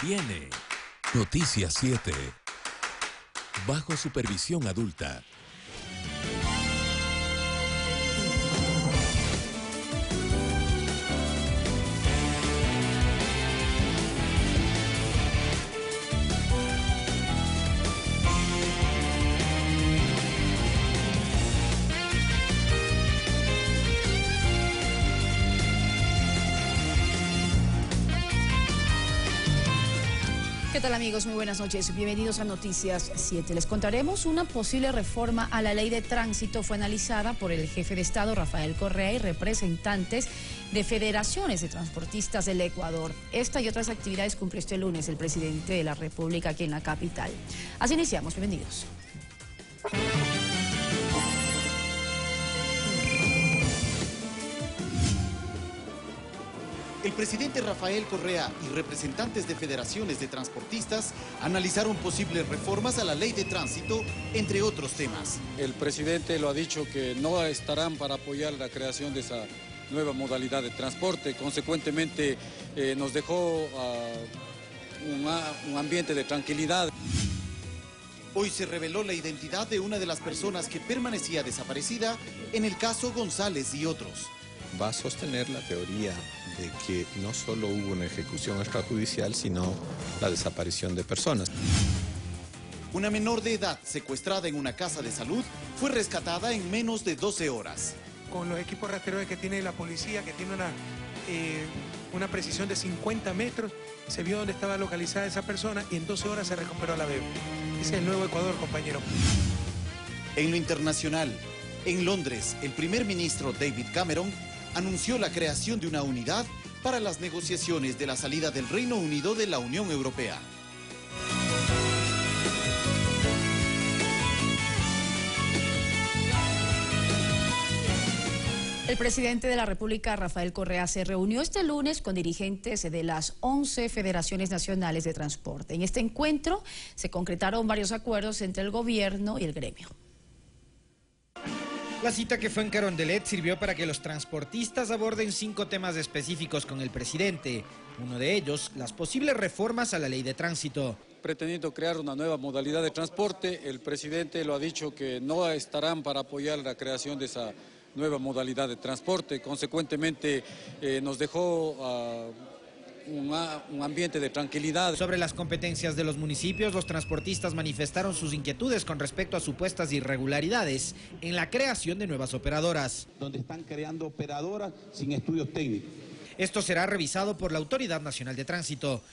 tiene Noticias 7. Bajo supervisión adulta. ¿Qué tal, amigos? Muy buenas noches. Bienvenidos a Noticias 7. Les contaremos una posible reforma a la ley de tránsito. Fue analizada por el jefe de Estado, Rafael Correa, y representantes de federaciones de transportistas del Ecuador. Esta y otras actividades cumplió este lunes el presidente de la República aquí en la capital. Así iniciamos. Bienvenidos. El presidente Rafael Correa y representantes de federaciones de transportistas analizaron posibles reformas a la ley de tránsito, entre otros temas. El presidente lo ha dicho que no estarán para apoyar la creación de esa nueva modalidad de transporte. Consecuentemente, nos dejó un ambiente de tranquilidad. Hoy se reveló la identidad de una de las personas que permanecía desaparecida en el caso González y otros. Va a sostener la teoría de que no solo hubo una ejecución extrajudicial, sino la desaparición de personas. Una menor de edad secuestrada en una casa de salud fue rescatada en menos de 12 horas. Con los equipos rastreadores que tiene la policía, que tiene una precisión de 50 metros, se vio dónde estaba localizada esa persona y en 12 horas se recuperó a la bebé. Ese es el nuevo Ecuador, compañero. En lo internacional, en Londres, el primer ministro David Cameron anunció la creación de una unidad para las negociaciones de la salida del Reino Unido de la Unión Europea. El presidente de la República, Rafael Correa, se reunió este lunes con dirigentes de las 11 federaciones nacionales de transporte. En este encuentro se concretaron varios acuerdos entre el gobierno y el gremio. La cita, que fue en Carondelet, sirvió para que los transportistas aborden 5 temas específicos con el presidente. Uno de ellos, las posibles reformas a la ley de tránsito. Pretendiendo crear una nueva modalidad de transporte, el presidente lo ha dicho que no estarán para apoyar la creación de esa nueva modalidad de transporte. Consecuentemente, nos dejó un ambiente de tranquilidad. Sobre las competencias de los municipios, los transportistas manifestaron sus inquietudes con respecto a supuestas irregularidades en la creación de nuevas operadoras. Donde están creando operadoras sin estudios técnicos. Esto será revisado por la Autoridad Nacional de Tránsito.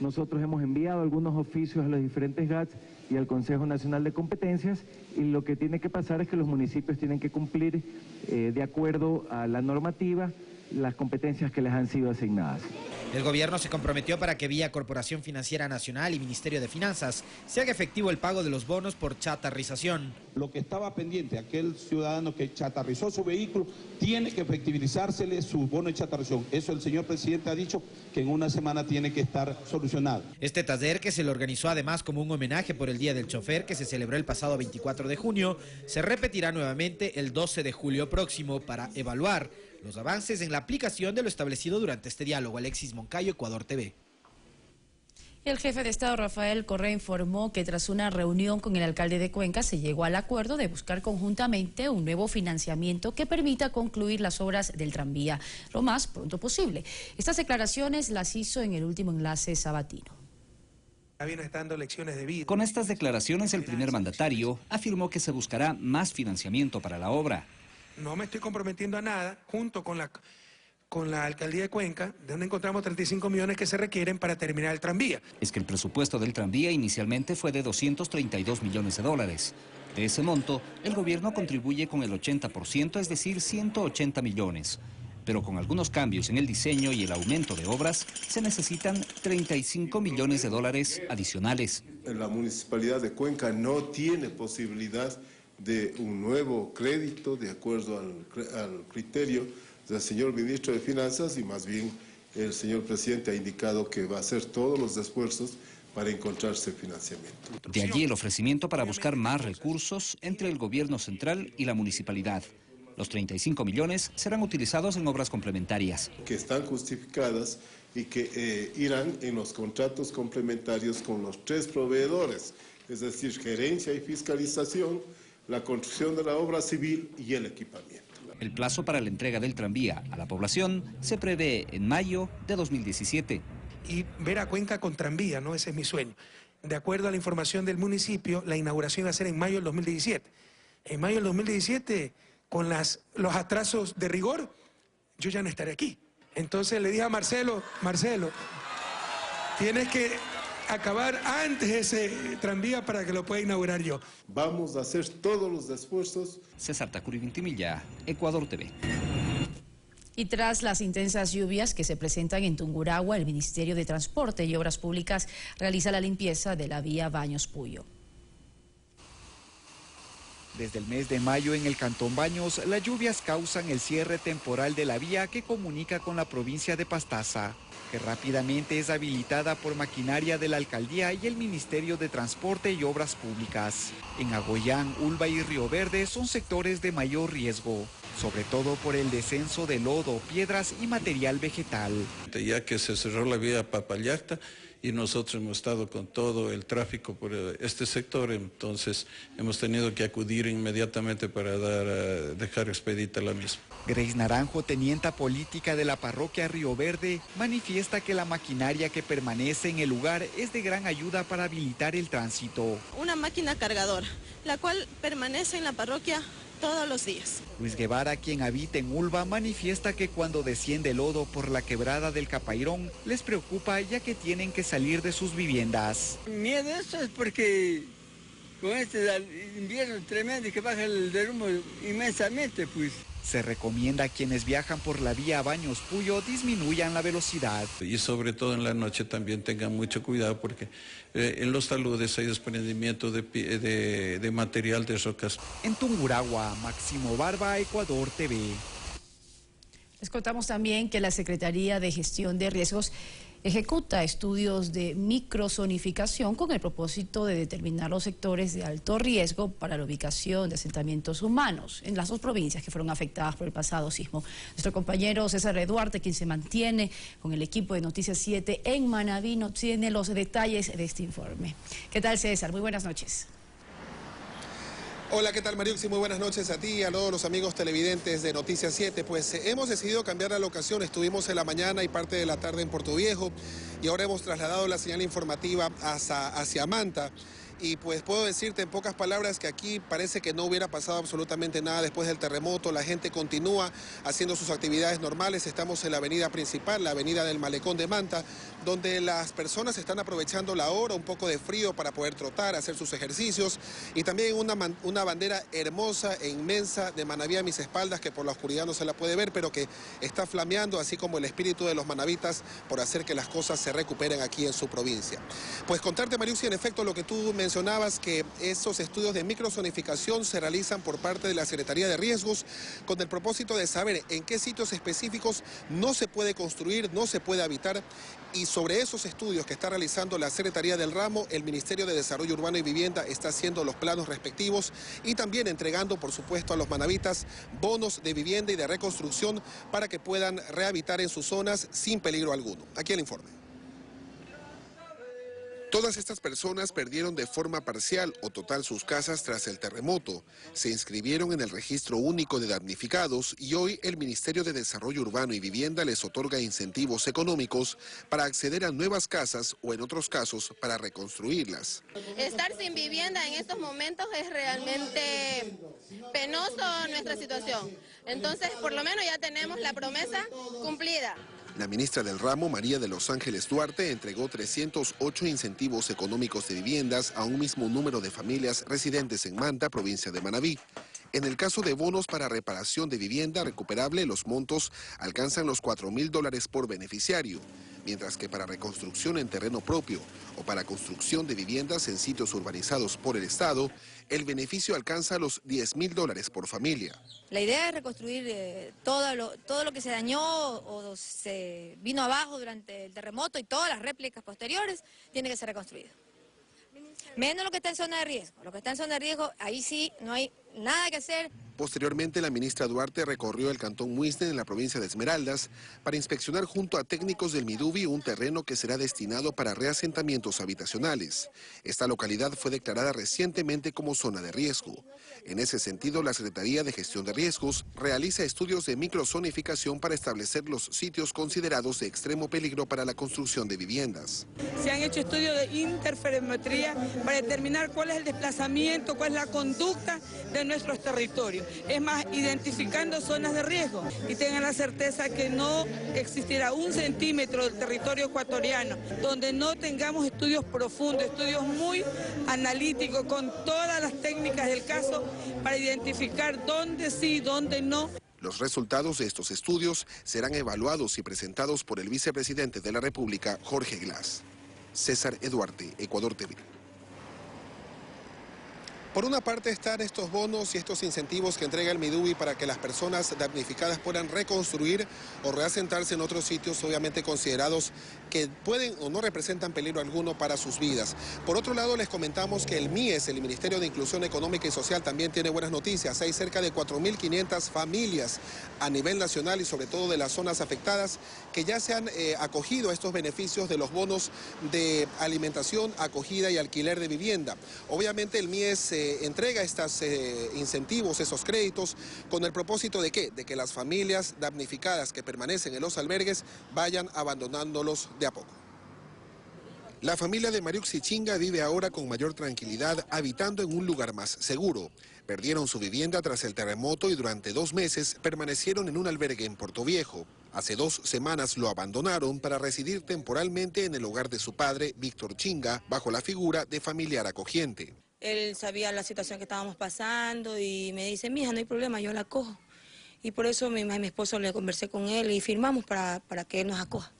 Nosotros hemos enviado algunos oficios a los diferentes GATS y al Consejo Nacional de Competencias, y lo que tiene que pasar es que los municipios tienen que cumplir de acuerdo a la normativa las competencias que les han sido asignadas. El gobierno se comprometió para que vía Corporación Financiera Nacional y Ministerio de Finanzas se haga efectivo el pago de los bonos por chatarrización. Lo que estaba pendiente, aquel ciudadano que chatarrizó su vehículo, tiene que efectivizársele su bono de chatarrización. Eso el señor presidente ha dicho que en una semana tiene que estar solucionado. Este taller, que se le organizó además como un homenaje por el Día del Chofer, que se celebró el pasado 24 de junio, se repetirá nuevamente el 12 de julio próximo para evaluar los avances en la aplicación de lo establecido durante este diálogo. Alexis Moncayo, Ecuador TV. El jefe de Estado, Rafael Correa, informó que tras una reunión con el alcalde de Cuenca se llegó al acuerdo de buscar conjuntamente un nuevo financiamiento que permita concluir las obras del tranvía lo más pronto posible. Estas declaraciones las hizo en el último enlace sabatino. Con estas declaraciones, el primer mandatario afirmó que se buscará más financiamiento para la obra. No me estoy comprometiendo a nada, junto con la alcaldía de Cuenca, de donde encontramos 35 millones que se requieren para terminar el tranvía. Es que el presupuesto del tranvía inicialmente fue de 232 millones de dólares. De ese monto, el gobierno contribuye con el 80%, es decir, 180 millones. Pero con algunos cambios en el diseño y el aumento de obras, se necesitan 35 millones de dólares adicionales. La municipalidad de Cuenca no tiene posibilidad de un nuevo crédito de acuerdo al criterio del señor ministro de Finanzas, y más bien el señor presidente ha indicado que va a hacer todos los esfuerzos para encontrarse financiamiento. De allí el ofrecimiento para buscar más recursos entre el gobierno central y la municipalidad. Los 35 millones serán utilizados en obras complementarias. Que están justificadas y que irán en los contratos complementarios con los 3 proveedores, es decir, gerencia y fiscalización, la construcción de la obra civil y el equipamiento. El plazo para la entrega del tranvía a la población se prevé en mayo de 2017. Y ver a Cuenca con tranvía, ¿no? Ese es mi sueño. De acuerdo a la información del municipio, la inauguración va a ser en mayo del 2017. En mayo del 2017, con los atrasos de rigor, yo ya no estaré aquí. Entonces le dije a Marcelo, tienes que acabar antes ese tranvía para que lo pueda inaugurar yo. Vamos a hacer todos los esfuerzos. César Tacuri Vintimilla, Ecuador TV. Y tras las intensas lluvias que se presentan en Tungurahua, el Ministerio de Transporte y Obras Públicas realiza la limpieza de la vía Baños Puyo. Desde el mes de mayo en el Cantón Baños, las lluvias causan el cierre temporal de la vía que comunica con la provincia de Pastaza, que rápidamente es habilitada por maquinaria de la Alcaldía y el Ministerio de Transporte y Obras Públicas. En Agoyán, Ulva y Río Verde son sectores de mayor riesgo, sobre todo por el descenso de lodo, piedras y material vegetal. Ya que se cerró la vía Papallacta y nosotros hemos estado con todo el tráfico por este sector, entonces hemos tenido que acudir inmediatamente para dejar expedita la misma. Grace Naranjo, tenienta política de la parroquia Río Verde, manifiesta que la maquinaria que permanece en el lugar es de gran ayuda para habilitar el tránsito. Una máquina cargadora, la cual permanece en la parroquia todos los días. Luis Guevara, quien habita en Ulva, manifiesta que cuando desciende lodo por la quebrada del Capairón, les preocupa ya que tienen que salir de sus viviendas. Miedo eso es porque con este invierno tremendo y que baja el derrumbe inmensamente, pues. Se recomienda a quienes viajan por la vía Baños Puyo disminuyan la velocidad. Y sobre todo en la noche también tengan mucho cuidado porque en los taludes hay desprendimiento de material de rocas. En Tungurahua, Máximo Barba, Ecuador TV. Les contamos también que la Secretaría de Gestión de Riesgos ejecuta estudios de microzonificación con el propósito de determinar los sectores de alto riesgo para la ubicación de asentamientos humanos en las 2 provincias que fueron afectadas por el pasado sismo. Nuestro compañero César Eduarte, quien se mantiene con el equipo de Noticias 7 en Manabí, nos tiene los detalles de este informe. ¿Qué tal, César? Muy buenas noches. Hola, ¿qué tal, Mariuxi? Muy buenas noches a ti y a todos los amigos televidentes de Noticias 7. Pues hemos decidido cambiar la locación. Estuvimos en la mañana y parte de la tarde en Puerto Viejo y ahora hemos trasladado la señal informativa hacia Manta. Y pues puedo decirte en pocas palabras que aquí parece que no hubiera pasado absolutamente nada después del terremoto. La gente continúa haciendo sus actividades normales. Estamos en la avenida principal, la avenida del Malecón de Manta, donde las personas están aprovechando la hora, un poco de frío para poder trotar, hacer sus ejercicios. Y también una bandera hermosa e inmensa de Manabí a mis espaldas, que por la oscuridad no se la puede ver, pero que está flameando, así como el espíritu de los manabitas por hacer que las cosas se recuperen aquí en su provincia. Pues contarte, Mariuxi, en efecto, lo que tú mencionabas, que esos estudios de microzonificación se realizan por parte de la Secretaría de Riesgos con el propósito de saber en qué sitios específicos no se puede construir, no se puede habitar, y sobre esos estudios que está realizando la Secretaría del Ramo, el Ministerio de Desarrollo Urbano y Vivienda está haciendo los planos respectivos y también entregando, por supuesto, a los manabitas bonos de vivienda y de reconstrucción para que puedan rehabitar en sus zonas sin peligro alguno. Aquí el informe. Todas estas personas perdieron de forma parcial o total sus casas tras el terremoto. Se inscribieron en el registro único de damnificados y hoy el Ministerio de Desarrollo Urbano y Vivienda les otorga incentivos económicos para acceder a nuevas casas o en otros casos para reconstruirlas. Estar sin vivienda en estos momentos es realmente penoso nuestra situación. Entonces, por lo menos ya tenemos la promesa cumplida. La ministra del ramo, María de Los Ángeles Duarte, entregó 308 incentivos económicos de viviendas a un mismo número de familias residentes en Manta, provincia de Manabí. En el caso de bonos para reparación de vivienda recuperable, los montos alcanzan los $4.000 por beneficiario, mientras que para reconstrucción en terreno propio o para construcción de viviendas en sitios urbanizados por el Estado, el beneficio alcanza los $10.000 por familia. La idea es reconstruir todo lo que se dañó o se vino abajo durante el terremoto, y todas las réplicas posteriores tienen que ser reconstruidas. Menos lo que está en zona de riesgo. Lo que está en zona de riesgo, ahí sí no hay nada que hacer. Posteriormente, la ministra Duarte recorrió el cantón Muisne en la provincia de Esmeraldas para inspeccionar junto a técnicos del Midubi un terreno que será destinado para reasentamientos habitacionales. Esta localidad fue declarada recientemente como zona de riesgo. En ese sentido, la Secretaría de Gestión de Riesgos realiza estudios de microzonificación para establecer los sitios considerados de extremo peligro para la construcción de viviendas. Se han hecho estudios de interferometría para determinar cuál es el desplazamiento, cuál es la conducta de nuestros territorios. Es más, identificando zonas de riesgo, y tengan la certeza que no existirá 1 centímetro del territorio ecuatoriano donde no tengamos estudios profundos, estudios muy analíticos con todas las técnicas del caso para identificar dónde sí, dónde no. Los resultados de estos estudios serán evaluados y presentados por el vicepresidente de la República, Jorge Glass. César Eduarte, Ecuador TV. Por una parte están estos bonos y estos incentivos que entrega el Midubi para que las personas damnificadas puedan reconstruir o reasentarse en otros sitios, obviamente considerados que pueden o no representan peligro alguno para sus vidas. Por otro lado, les comentamos que el MIES, el Ministerio de Inclusión Económica y Social, también tiene buenas noticias. Hay cerca de 4.500 familias a nivel nacional y sobre todo de las zonas afectadas que ya se han acogido a estos beneficios de los bonos de alimentación, acogida y alquiler de vivienda. Obviamente el MIES entrega estos incentivos, esos créditos, con el propósito de ¿qué? De que las familias damnificadas que permanecen en los albergues vayan abandonándolos de a poco. La familia de Mariuxi Chinga vive ahora con mayor tranquilidad, habitando en un lugar más seguro. Perdieron su vivienda tras el terremoto y durante 2 meses permanecieron en un albergue en Portoviejo. Hace 2 semanas lo abandonaron para residir temporalmente en el hogar de su padre, Víctor Chinga, bajo la figura de familiar acogiente. Él sabía la situación que estábamos pasando y me dice, mija, no hay problema, yo la acojo. Y por eso mi esposo le conversé con él y firmamos para que él nos acoja.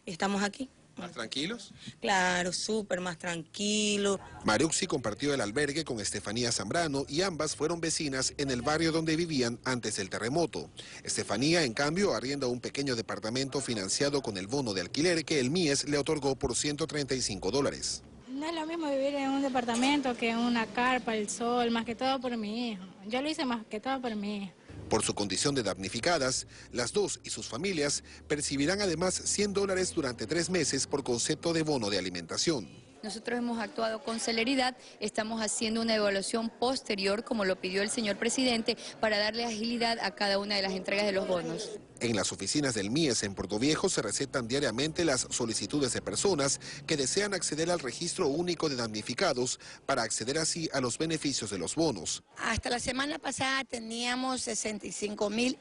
Estamos aquí. ¿Más tranquilos? Claro, súper más tranquilo. Mariuxi compartió el albergue con Estefanía Zambrano y ambas fueron vecinas en el barrio donde vivían antes del terremoto. Estefanía, en cambio, arrienda un pequeño departamento financiado con el bono de alquiler que el MIES le otorgó por $135. No es lo mismo vivir en un departamento que en una carpa, el sol, más que todo por mi hijo. Yo lo hice más que todo por mi hijo. Por su condición de damnificadas, las dos y sus familias percibirán además $100 durante 3 meses por concepto de bono de alimentación. Nosotros hemos actuado con celeridad, estamos haciendo una evaluación posterior, como lo pidió el señor presidente, para darle agilidad a cada una de las entregas de los bonos. En las oficinas del MIES en Portoviejo se recetan diariamente las solicitudes de personas que desean acceder al registro único de damnificados para acceder así a los beneficios de los bonos. Hasta la semana pasada teníamos 65.000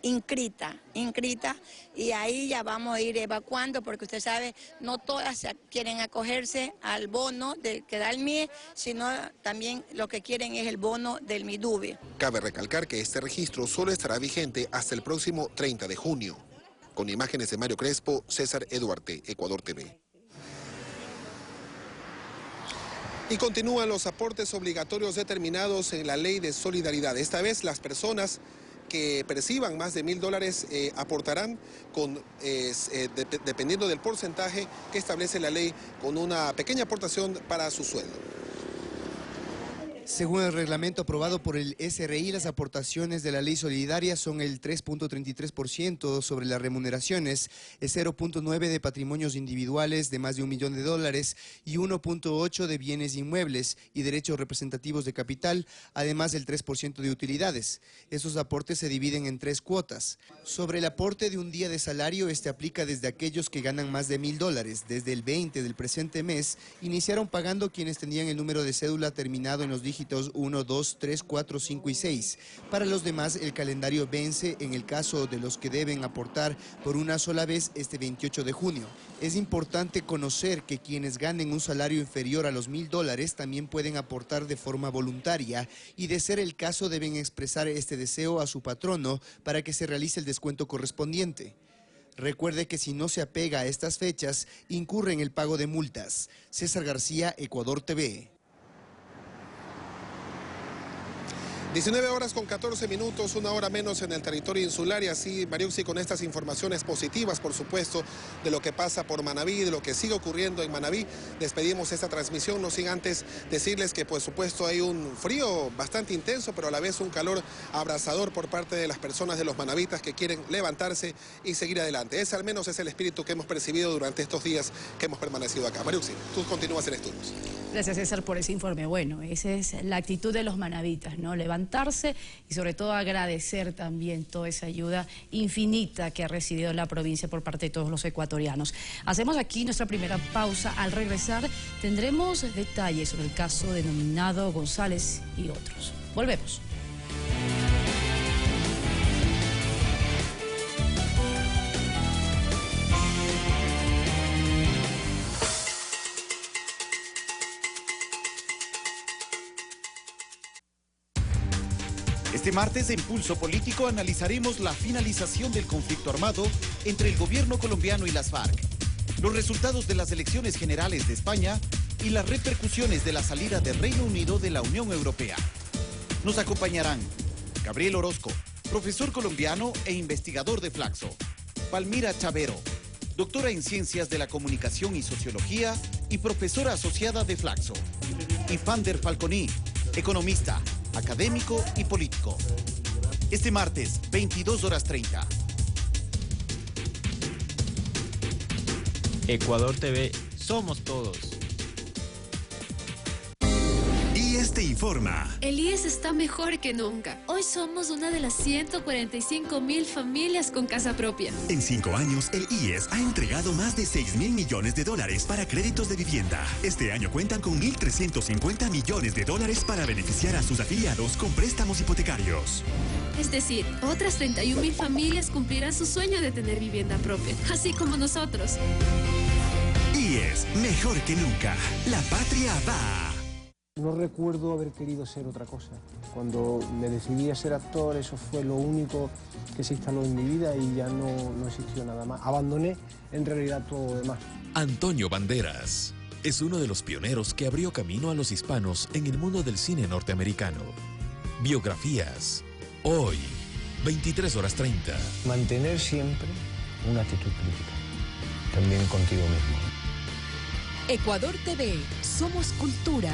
inscritas y ahí ya vamos a ir evacuando porque usted sabe, no todas quieren acogerse al bono que da el MIES, sino también lo que quieren es el bono del Midubi. Cabe recalcar que este registro solo estará vigente hasta el próximo 30 de junio. Con imágenes de Mario Crespo, César Eduarte, Ecuador TV. Y continúan los aportes obligatorios determinados en la Ley de Solidaridad. Esta vez las personas que perciban más de $1.000 aportarán dependiendo del porcentaje que establece la ley, con una pequeña aportación para su sueldo. Según el reglamento aprobado por el SRI, las aportaciones de la ley solidaria son el 3.33% sobre las remuneraciones, el 0.9% de patrimonios individuales de más de $1 millón y 1.8% de bienes inmuebles y derechos representativos de capital, además del 3% de utilidades. Esos aportes se dividen en 3 cuotas. Sobre el aporte de un día de salario, este aplica desde aquellos que ganan más de $1.000. Desde el 20 del presente mes, iniciaron pagando quienes tenían el número de cédula terminado en los dígitos 1, 2, 3, 4, 5 y 6. Para los demás, el calendario vence en el caso de los que deben aportar por una sola vez este 28 de junio. Es importante conocer que quienes ganen un salario inferior a los $1.000 también pueden aportar de forma voluntaria y, de ser el caso, deben expresar este deseo a su patrono para que se realice el descuento correspondiente. Recuerde que si no se apega a estas fechas, incurre en el pago de multas. César García, Ecuador TV. 19 horas con 14 minutos, una hora menos en el territorio insular y así, Mariuxi, con estas informaciones positivas, por supuesto, de lo que pasa por Manabí, de lo que sigue ocurriendo en Manabí, despedimos esta transmisión, no sin antes decirles que, por supuesto, hay un frío bastante intenso, pero a la vez un calor abrasador por parte de las personas de los manabitas que quieren levantarse y seguir adelante. Ese al menos es el espíritu que hemos percibido durante estos días que hemos permanecido acá. Mariuxi, tú continúas en estudios. Gracias, César, por ese informe. Bueno, esa es la actitud de los manabitas, ¿no? Levantarse y sobre todo agradecer también toda esa ayuda infinita que ha recibido la provincia por parte de todos los ecuatorianos. Hacemos aquí nuestra primera pausa. Al regresar tendremos detalles sobre el caso denominado González y otros. Volvemos. Este martes en Pulso Político analizaremos la finalización del conflicto armado entre el gobierno colombiano y las FARC, los resultados de las elecciones generales de España y las repercusiones de la salida del Reino Unido de la Unión Europea. Nos acompañarán Gabriel Orozco, profesor colombiano e investigador de Flaxo, Palmira Chavero, doctora en Ciencias de la Comunicación y Sociología y profesora asociada de Flaxo, y Fander Falconi, economista, académico y político. Este martes, 22:30. Ecuador TV, somos todos. IES te informa. El IES está mejor que nunca. Hoy somos una de las 145,000 familias con casa propia. En 5 años, el IES ha entregado más de 6.000 millones de dólares para créditos de vivienda. Este año cuentan con 1.350 millones de dólares para beneficiar a sus afiliados con préstamos hipotecarios. Es decir, otras 31,000 familias cumplirán su sueño de tener vivienda propia, así como nosotros. IES, mejor que nunca. La patria va. No recuerdo haber querido ser otra cosa. Cuando me decidí a ser actor, eso fue lo único que se instaló en mi vida y ya no existió nada más. Abandoné en realidad todo lo demás. Antonio Banderas es uno de los pioneros que abrió camino a los hispanos en el mundo del cine norteamericano. Biografías. Hoy, 23:30. Mantener siempre una actitud crítica, también contigo mismo. Ecuador TV, somos cultura.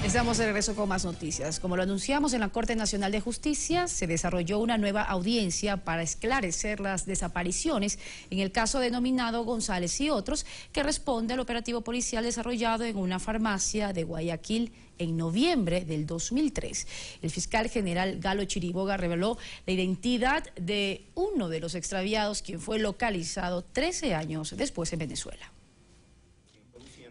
Estamos de regreso con más noticias. Como lo anunciamos en la Corte Nacional de Justicia, se desarrolló una nueva audiencia para esclarecer las desapariciones en el caso denominado González y otros, que responde al operativo policial desarrollado en una farmacia de Guayaquil en noviembre del 2003. El fiscal general Galo Chiriboga reveló la identidad de uno de los extraviados, quien fue localizado 13 años después en Venezuela.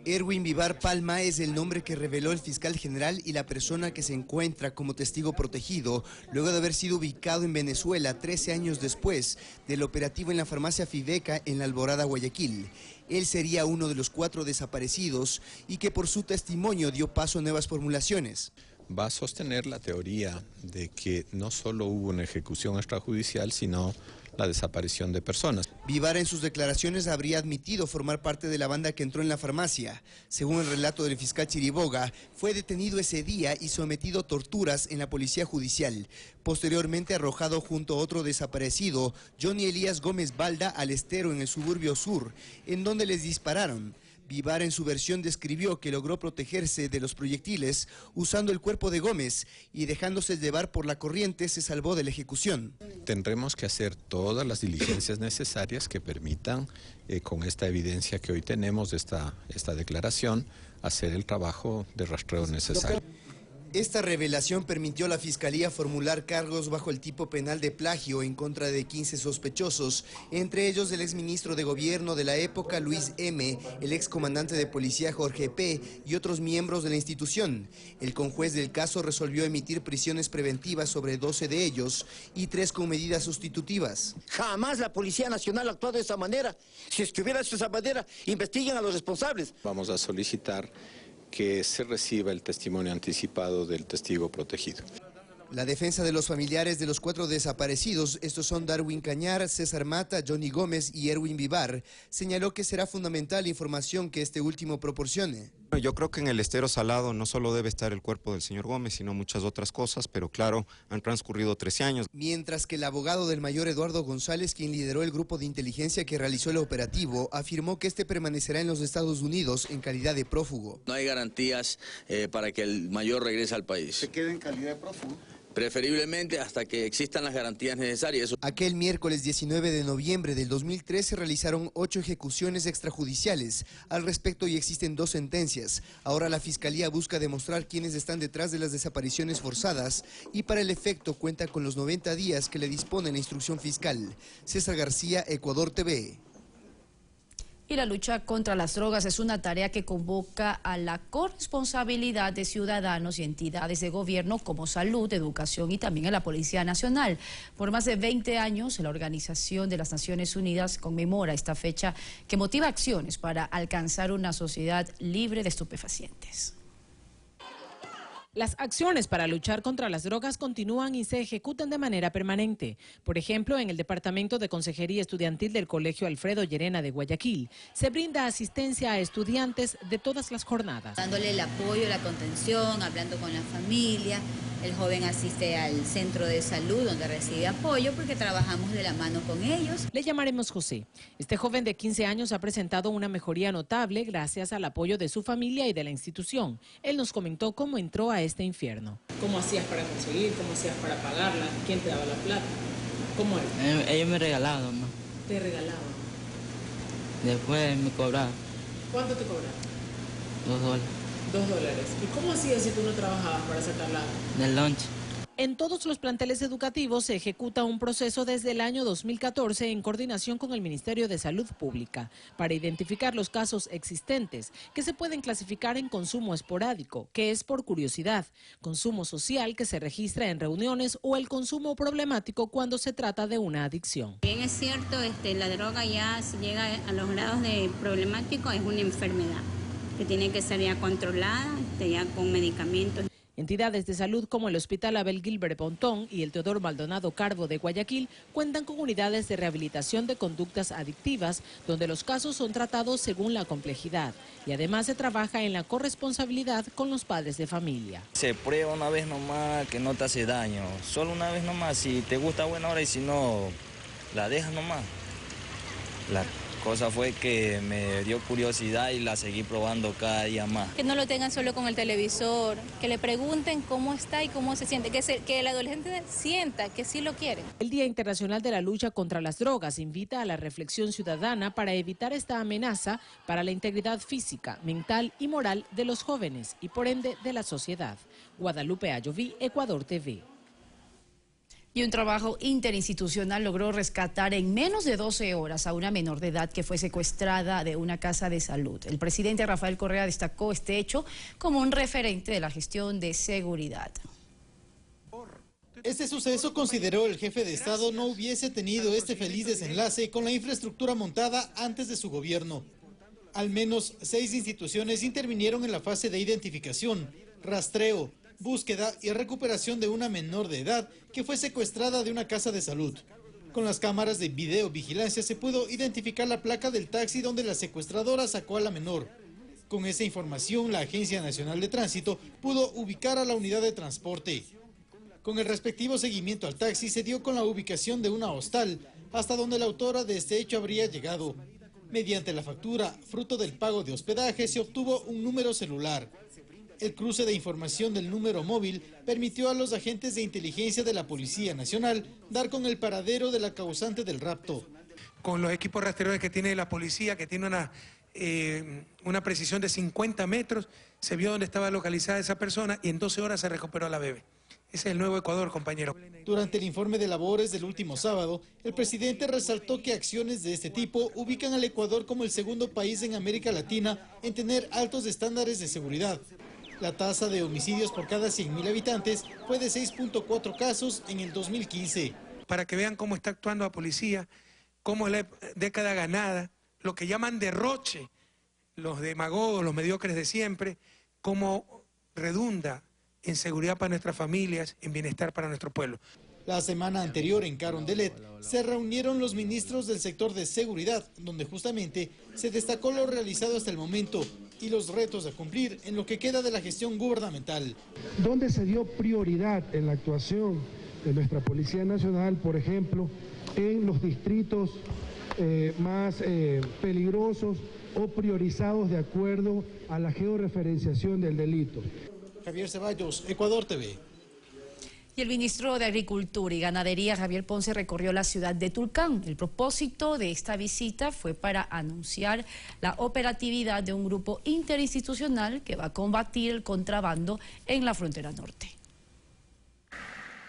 Erwin Vivar Palma es el nombre que reveló el fiscal general y la persona que se encuentra como testigo protegido luego de haber sido ubicado en Venezuela 13 años después del operativo en la farmacia Fideca en la Alborada, Guayaquil. Él sería uno de los 4 desaparecidos y que por su testimonio dio paso a nuevas formulaciones. Va a sostener la teoría de que no solo hubo una ejecución extrajudicial, sino la desaparición de personas. Vivar en sus declaraciones habría admitido formar parte de la banda que entró en la farmacia. Según el relato del fiscal Chiriboga, fue detenido ese día y sometido a torturas en la policía judicial. Posteriormente arrojado junto a otro desaparecido, Johnny Elías Gómez Balda, al estero en el suburbio sur, en donde les dispararon. Vivar en su versión describió que logró protegerse de los proyectiles usando el cuerpo de Gómez y dejándose llevar por la corriente se salvó de la ejecución. Tendremos que hacer todas las diligencias necesarias que permitan, con esta evidencia que hoy tenemos de esta declaración, hacer el trabajo de rastreo necesario. Esta revelación permitió a la Fiscalía formular cargos bajo el tipo penal de plagio en contra de 15 sospechosos, entre ellos el exministro de Gobierno de la época Luis M., el excomandante de policía Jorge P. y otros miembros de la institución. El conjuez del caso resolvió emitir prisiones preventivas sobre 12 de ellos y 3 con medidas sustitutivas. Jamás la Policía Nacional ha actuado de esa manera. Si es que hubiera hecho de esa manera, investiguen a los responsables. Vamos a solicitar que se reciba el testimonio anticipado del testigo protegido. La defensa de los familiares de los 4 desaparecidos, estos son Darwin Cañar, César Mata, Johnny Gómez y Erwin Vivar, señaló que será fundamental la información que este último proporcione. Yo creo que en el estero salado no solo debe estar el cuerpo del señor Gómez, sino muchas otras cosas, pero claro, han transcurrido 13 años. Mientras que el abogado del mayor Eduardo González, quien lideró el grupo de inteligencia que realizó el operativo, afirmó que este permanecerá en los Estados Unidos en calidad de prófugo. No hay garantías para que el mayor regrese al país. ¿Se queda en calidad de prófugo? Preferiblemente hasta que existan las garantías necesarias. Aquel miércoles 19 de noviembre del 2013 se realizaron 8 ejecuciones extrajudiciales. Al respecto ya existen 2 sentencias. Ahora la Fiscalía busca demostrar quiénes están detrás de las desapariciones forzadas y para el efecto cuenta con los 90 días que le dispone la instrucción fiscal. César García, Ecuador TV. Y la lucha contra las drogas es una tarea que convoca a la corresponsabilidad de ciudadanos y entidades de gobierno como salud, educación y también a la Policía Nacional. Por más de 20 años, la Organización de las Naciones Unidas conmemora esta fecha que motiva acciones para alcanzar una sociedad libre de estupefacientes. Las acciones para luchar contra las drogas continúan y se ejecutan de manera permanente. Por ejemplo, en el Departamento de Consejería Estudiantil del Colegio Alfredo Llerena de Guayaquil, se brinda asistencia a estudiantes de todas las jornadas. Dándole el apoyo, la contención, hablando con la familia. El joven asiste al centro de salud donde recibe apoyo porque trabajamos de la mano con ellos. Le llamaremos José. Este joven de 15 años ha presentado una mejoría notable gracias al apoyo de su familia y de la institución. Él nos comentó cómo entró a este infierno. ¿Cómo hacías para conseguir? ¿Cómo hacías para pagarla? ¿Quién te daba la plata? ¿Cómo era? Ellos me regalaban, mamá. ¿Te regalaban? Después me cobraban. ¿Cuánto te cobraban? $2. $2. ¿Y cómo hacías si tú no trabajabas para sacarla? Del lunch. En todos los planteles educativos se ejecuta un proceso desde el año 2014 en coordinación con el Ministerio de Salud Pública para identificar los casos existentes que se pueden clasificar en consumo esporádico, que es por curiosidad, consumo social que se registra en reuniones o el consumo problemático cuando se trata de una adicción. Bien es cierto, la droga ya se llega a los grados de problemático, es una enfermedad que tiene que ser ya controlada, ya con medicamentos. Entidades de salud como el Hospital Abel Gilbert Pontón y el Teodoro Maldonado Carbo de Guayaquil cuentan con unidades de rehabilitación de conductas adictivas donde los casos son tratados según la complejidad y además se trabaja en la corresponsabilidad con los padres de familia. Se prueba una vez nomás que no te hace daño, solo una vez nomás, si te gusta buena hora y si no, la dejas nomás. La cosa fue que me dio curiosidad y la seguí probando cada día más. Que no lo tengan solo con el televisor, que le pregunten cómo está y cómo se siente, que el adolescente sienta que sí lo quiere. El Día Internacional de la Lucha contra las Drogas invita a la reflexión ciudadana para evitar esta amenaza para la integridad física, mental y moral de los jóvenes y por ende de la sociedad. Guadalupe Ayoví, Ecuador TV. Y un trabajo interinstitucional logró rescatar en menos de 12 horas a una menor de edad que fue secuestrada de una casa de salud. El presidente Rafael Correa destacó este hecho como un referente de la gestión de seguridad. Este suceso, consideró el jefe de Estado, no hubiese tenido este feliz desenlace con la infraestructura montada antes de su gobierno. Al menos 6 instituciones intervinieron en la fase de identificación, rastreo, búsqueda y recuperación de una menor de edad que fue secuestrada de una casa de salud. Con las cámaras de videovigilancia se pudo identificar la placa del taxi donde la secuestradora sacó a la menor. Con esa información, la Agencia Nacional de Tránsito pudo ubicar a la unidad de transporte. Con el respectivo seguimiento al taxi se dio con la ubicación de una hostal, hasta donde la autora de este hecho habría llegado. Mediante la factura, fruto del pago de hospedaje, se obtuvo un número celular. El cruce de información del número móvil permitió a los agentes de inteligencia de la Policía Nacional dar con el paradero de la causante del rapto. Con los equipos rastreadores que tiene la policía, que tiene una precisión de 50 metros, se vio dónde estaba localizada esa persona y en 12 horas se recuperó a la bebé. Ese es el nuevo Ecuador, compañero. Durante el informe de labores del último sábado, el presidente resaltó que acciones de este tipo ubican al Ecuador como el segundo país en América Latina en tener altos estándares de seguridad. La tasa de homicidios por cada 100.000 habitantes fue de 6.4 casos en el 2015. Para que vean cómo está actuando la policía, cómo es la década ganada, lo que llaman derroche, los demagogos, los mediocres de siempre, cómo redunda en seguridad para nuestras familias, en bienestar para nuestro pueblo. La semana anterior en Carondelet se reunieron los ministros del sector de seguridad, donde justamente se destacó lo realizado hasta el momento y los retos a cumplir en lo que queda de la gestión gubernamental. Donde se dio prioridad en la actuación de nuestra Policía Nacional, por ejemplo, en los distritos más peligrosos o priorizados de acuerdo a la georreferenciación del delito. Javier Ceballos, Ecuador TV. Y el ministro de Agricultura y Ganadería, Javier Ponce, recorrió la ciudad de Tulcán. El propósito de esta visita fue para anunciar la operatividad de un grupo interinstitucional que va a combatir el contrabando en la frontera norte.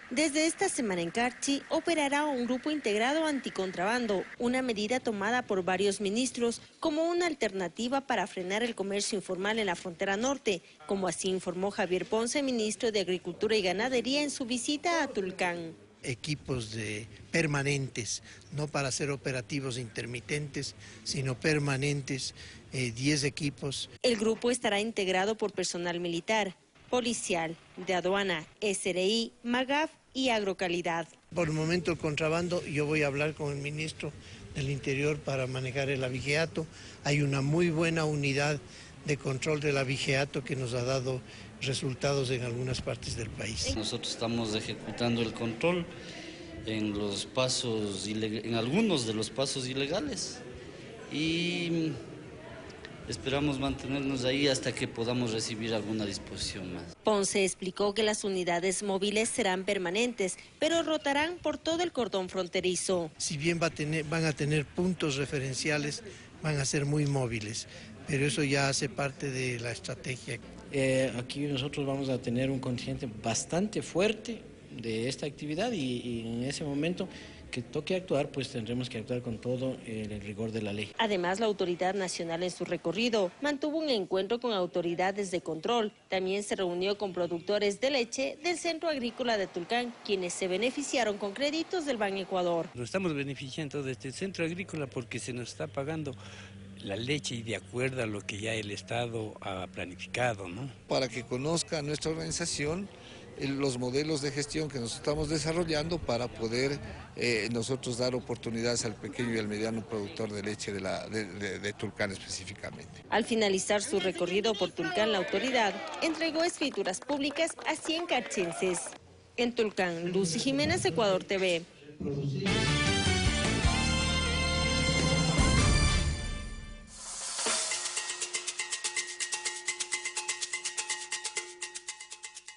Desde esta semana en Carchi operará un grupo integrado anticontrabando, una medida tomada por varios ministros como una alternativa para frenar el comercio informal en la frontera norte, como así informó Javier Ponce, ministro de Agricultura y Ganadería, en su visita a Tulcán. Equipos permanentes, no para hacer operativos intermitentes, sino permanentes, 10 equipos. El grupo estará integrado por personal militar, policial, de aduana, SRI, MAGAF y agrocalidad. Por el momento el contrabando, yo voy a hablar con el ministro del Interior para manejar el abigeato. Hay una muy buena unidad de control del abigeato que nos ha dado resultados en algunas partes del país. Nosotros estamos ejecutando el control en algunos de los pasos ilegales y esperamos mantenernos ahí hasta que podamos recibir alguna disposición más. Ponce explicó que las unidades móviles serán permanentes, pero rotarán por todo el cordón fronterizo. Si bien van a tener puntos referenciales, van a ser muy móviles, pero eso ya hace parte de la estrategia. Aquí nosotros vamos a tener un contingente bastante fuerte de esta actividad y en ese momento que toque actuar, pues tendremos que actuar con todo el rigor de la ley. Además, la Autoridad Nacional en su recorrido mantuvo un encuentro con autoridades de control. También se reunió con productores de leche del Centro Agrícola de Tulcán, quienes se beneficiaron con créditos del Ban Ecuador. Nos estamos beneficiando de este centro agrícola porque se nos está pagando la leche y de acuerdo a lo que ya el Estado ha planificado, ¿no? Para que conozca nuestra organización los modelos de gestión que nos estamos desarrollando para poder nosotros dar oportunidades al pequeño y al mediano productor de leche de Tulcán específicamente. Al finalizar su recorrido por Tulcán, la autoridad entregó escrituras públicas a 100 carchenses. En Tulcán, Lucy Jiménez, Ecuador TV.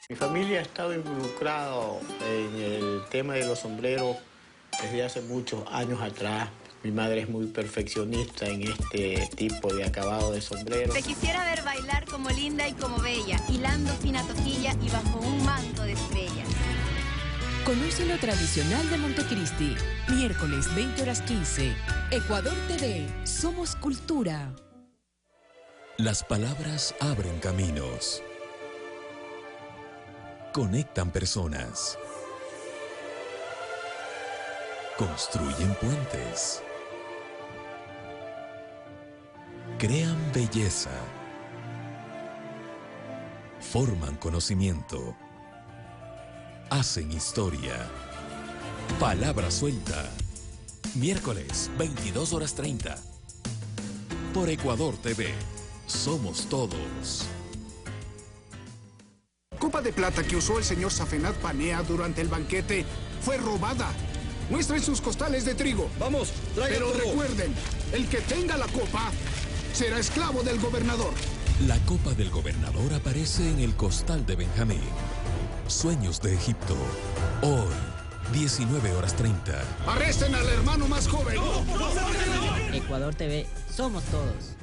Mi familia ha estado involucrada en el tema de los sombreros desde hace muchos años atrás. Mi madre es muy perfeccionista en este tipo de acabado de sombrero. Te quisiera ver bailar como linda y como bella, hilando fina toquilla y bajo un manto de estrellas. Conoce lo tradicional de Montecristi, miércoles 20:15. Ecuador TV, somos cultura. Las palabras abren caminos. Conectan personas. Construyen puentes. Crean belleza. Forman conocimiento. Hacen historia. Palabra suelta. Miércoles, 22:30. Por Ecuador TV. Somos todos. Copa de plata que usó el señor Safenat Panea durante el banquete fue robada. Muestren sus costales de trigo. Vamos, traigan Pero todo. recuerden, el que tenga la copa será esclavo del gobernador. La copa del gobernador aparece en el costal de Benjamín. Sueños de Egipto. Hoy, 19:30. Arresten al hermano más joven. Ecuador TV, somos todos.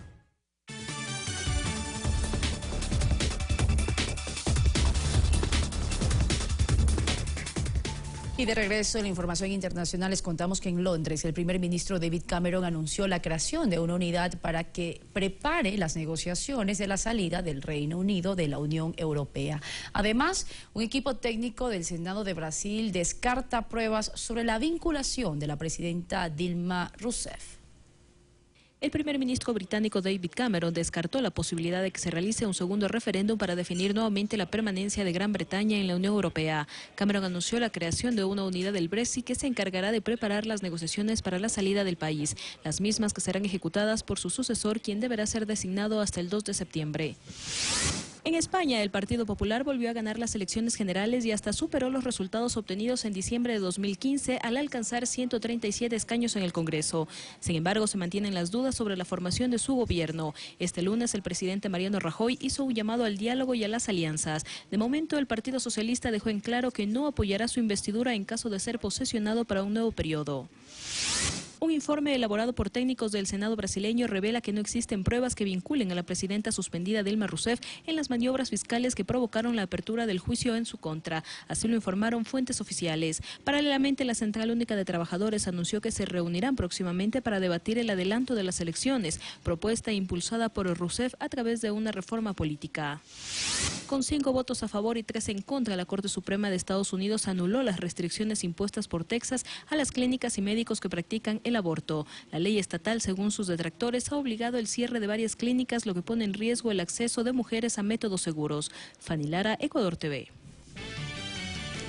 Y de regreso en la información internacional les contamos que en Londres el primer ministro David Cameron anunció la creación de una unidad para que prepare las negociaciones de la salida del Reino Unido de la Unión Europea. Además, un equipo técnico del Senado de Brasil descarta pruebas sobre la vinculación de la presidenta Dilma Rousseff. El primer ministro británico David Cameron descartó la posibilidad de que se realice un segundo referéndum para definir nuevamente la permanencia de Gran Bretaña en la Unión Europea. Cameron anunció la creación de una unidad del Brexit que se encargará de preparar las negociaciones para la salida del país, las mismas que serán ejecutadas por su sucesor, quien deberá ser designado hasta el 2 de septiembre. En España, el Partido Popular volvió a ganar las elecciones generales y hasta superó los resultados obtenidos en diciembre de 2015 al alcanzar 137 escaños en el Congreso. Sin embargo, se mantienen las dudas sobre la formación de su gobierno. Este lunes, el presidente Mariano Rajoy hizo un llamado al diálogo y a las alianzas. De momento, el Partido Socialista dejó en claro que no apoyará su investidura en caso de ser posesionado para un nuevo periodo. Un informe elaborado por técnicos del Senado brasileño revela que no existen pruebas que vinculen a la presidenta suspendida Dilma Rousseff en las maniobras fiscales que provocaron la apertura del juicio en su contra. Así lo informaron fuentes oficiales. Paralelamente, la Central Única de Trabajadores anunció que se reunirán próximamente para debatir el adelanto de las elecciones, propuesta impulsada por Rousseff a través de una reforma política. Con 5 votos a favor y 3 en contra, la Corte Suprema de Estados Unidos anuló las restricciones impuestas por Texas a las clínicas y médicos que practican el aborto. La ley estatal, según sus detractores, ha obligado el cierre de varias clínicas, lo que pone en riesgo el acceso de mujeres a métodos seguros. Fanny Lara, Ecuador TV.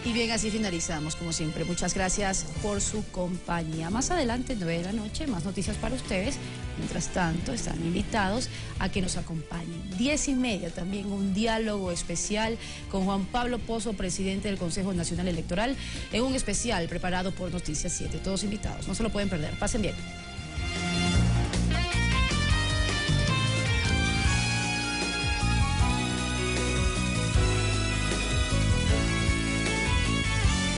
Y bien, así finalizamos, como siempre. Muchas gracias por su compañía. Más adelante, 9 de la noche, más noticias para ustedes. Mientras tanto, están invitados a que nos acompañen. 10:30, también un diálogo especial con Juan Pablo Pozo, presidente del Consejo Nacional Electoral, en un especial preparado por Noticias 7. Todos invitados, no se lo pueden perder. Pasen bien.